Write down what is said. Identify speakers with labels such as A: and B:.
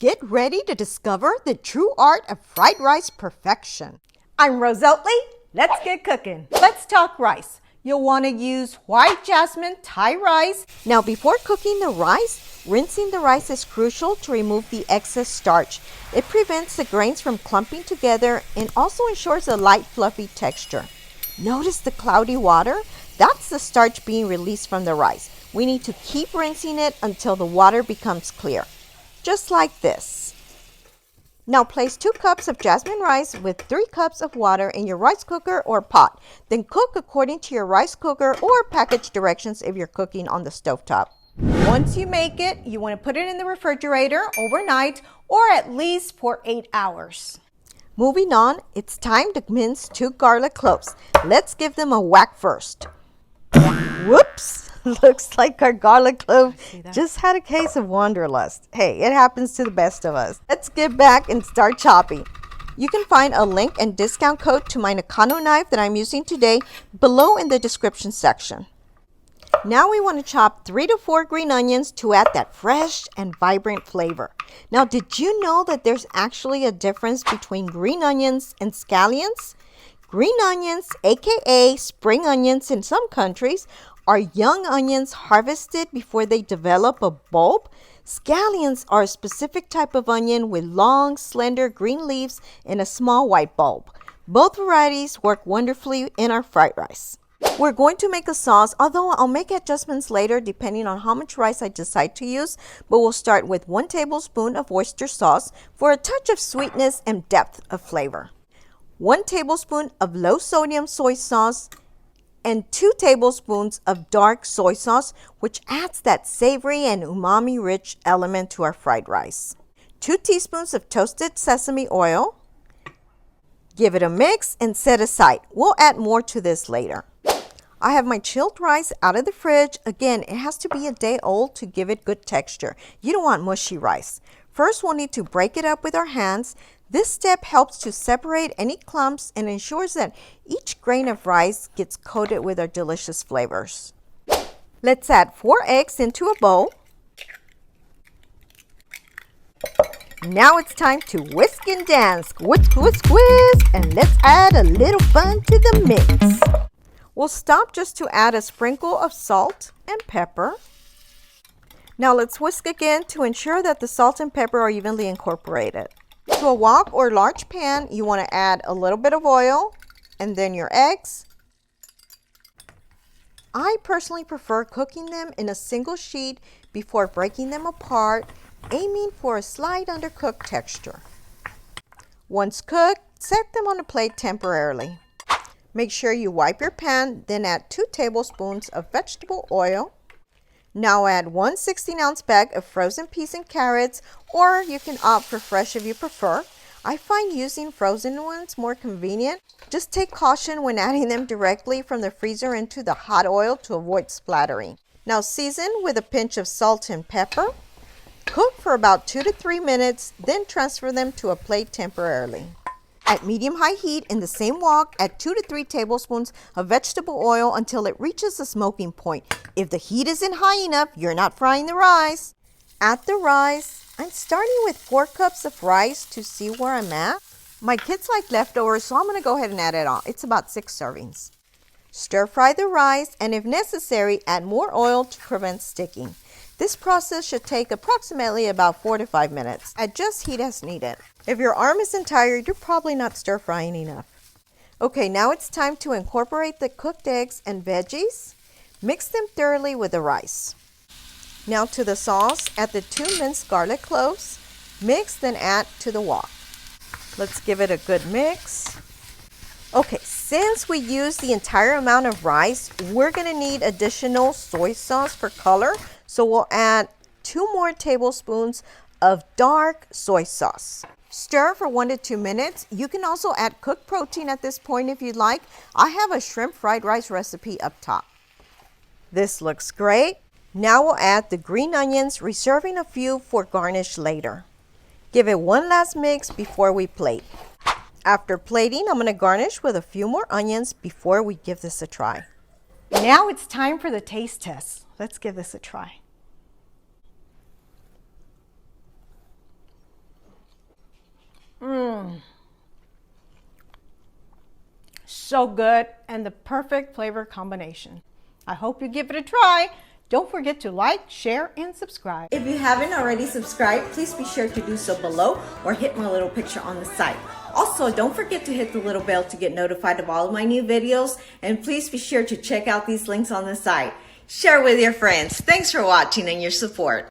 A: Get ready to discover the true art of fried rice perfection. I'm Rose Oatley. Let's get cooking. Let's talk rice. You'll want to use white jasmine Thai rice. Now, before cooking the rice, rinsing the rice is crucial to remove the excess starch. It prevents the grains from clumping together and also ensures a light, fluffy texture. Notice the cloudy water? That's the starch being released from the rice. We need to keep rinsing it until the water becomes clear, just like this. Now place 2 cups of jasmine rice with 3 cups of water in your rice cooker or pot. Then cook according to your rice cooker or package directions if you're cooking on the stovetop. Once you make it, you want to put it in the refrigerator overnight or at least for 8 hours. Moving on, it's time to mince 2 garlic cloves. Let's give them a whack first. Whoops! Looks like our garlic clove just had a case of wanderlust. Hey, it happens to the best of us. Let's get back and start chopping. You can find a link and discount code to my Nakano knife that I'm using today below in the description section. Now we want to chop 3 to 4 green onions to add that fresh and vibrant flavor. Now, did you know that there's actually a difference between green onions and scallions? Green onions, aka spring onions in some countries, are young onions harvested before they develop a bulb. Scallions are a specific type of onion with long, slender green leaves and a small white bulb. Both varieties work wonderfully in our fried rice. We're going to make a sauce, although I'll make adjustments later depending on how much rice I decide to use, but we'll start with 1 tablespoon of oyster sauce for a touch of sweetness and depth of flavor. 1 tablespoon of low sodium soy sauce and 2 tablespoons of dark soy sauce, which adds that savory and umami-rich element to our fried rice. 2 teaspoons of toasted sesame oil. Give it a mix and set aside. We'll add more to this later. I have my chilled rice out of the fridge. Again, it has to be a day old to give it good texture. You don't want mushy rice. First, we'll need to break it up with our hands. This step helps to separate any clumps and ensures that each grain of rice gets coated with our delicious flavors. Let's add 4 eggs into a bowl. Now it's time to whisk and dance. Whisk, whisk, whisk, and let's add a little fun to the mix. We'll stop just to add a sprinkle of salt and pepper. Now let's whisk again to ensure that the salt and pepper are evenly incorporated. To a wok or large pan, you want to add a little bit of oil and then your eggs. I personally prefer cooking them in a single sheet before breaking them apart, aiming for a slight undercooked texture. Once cooked, set them on a plate temporarily. Make sure you wipe your pan, then add 2 tablespoons of vegetable oil. Now add 1 16-ounce bag of frozen peas and carrots, or you can opt for fresh if you prefer. I find using frozen ones more convenient. Just take caution when adding them directly from the freezer into the hot oil to avoid splattering. Now season with a pinch of salt and pepper. Cook for about 2 to 3 minutes, then transfer them to a plate temporarily. At medium-high heat in the same wok, add 2 to 3 tablespoons of vegetable oil until it reaches the smoking point. If the heat isn't high enough, you're not frying the rice. Add the rice. I'm starting with 4 cups of rice to see where I'm at. My kids like leftovers, so I'm going to go ahead and add it on. It's about 6 servings. Stir fry the rice, and if necessary, add more oil to prevent sticking. This process should take approximately about 4 to 5 minutes. Adjust heat as needed. If your arm isn't tired, you're probably not stir frying enough. Okay, now it's time to incorporate the cooked eggs and veggies. Mix them thoroughly with the rice. Now to the sauce, add the 2 minced garlic cloves. Mix, then add to the wok. Let's give it a good mix. Okay, since we use the entire amount of rice, we're going to need additional soy sauce for color. So we'll add 2 more tablespoons of dark soy sauce. Stir for 1 to 2 minutes. You can also add cooked protein at this point if you'd like. I have a shrimp fried rice recipe up top. This looks great. Now we'll add the green onions, reserving a few for garnish later. Give it one last mix before we plate. After plating, I'm going to garnish with a few more onions before we give this a try. Now it's time for the taste test. Let's give this a try. so good and the perfect flavor combination. I hope you give it a try. Don't forget to like, share, and subscribe. If you haven't already subscribed, please be sure to do so below or hit my little picture on the side. Also, don't forget to hit the little bell to get notified of all of my new videos, and please be sure to check out these links on the side. Share with your friends. Thanks for watching and your support.